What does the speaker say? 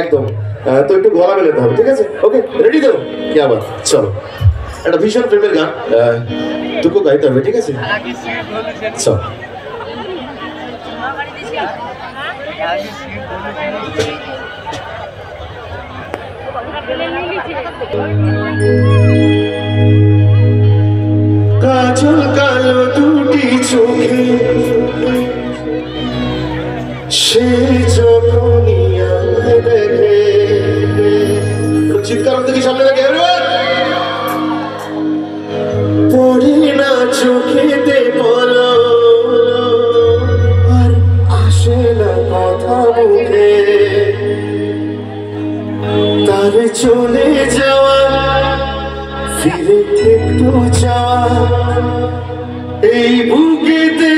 একদম তো একটু গলা মেলাতে হবে, ঠিক আছে? ওকে, রেডি তো? কি আবার, চলো একটা ভীষণ প্রেমের গান টুকু গাইতে হবে, ঠিক আছে? চল। কাজল কালো দুটি চোখে সে যখনই আমায় দেখে, চিৎকার থেকে সামনে দেখে পড়ে না চোখেতে বলো আর আসে না কথা মুখে, তার চলে যাওয়া ফিরে একটু যাওয়া এই বুকেতে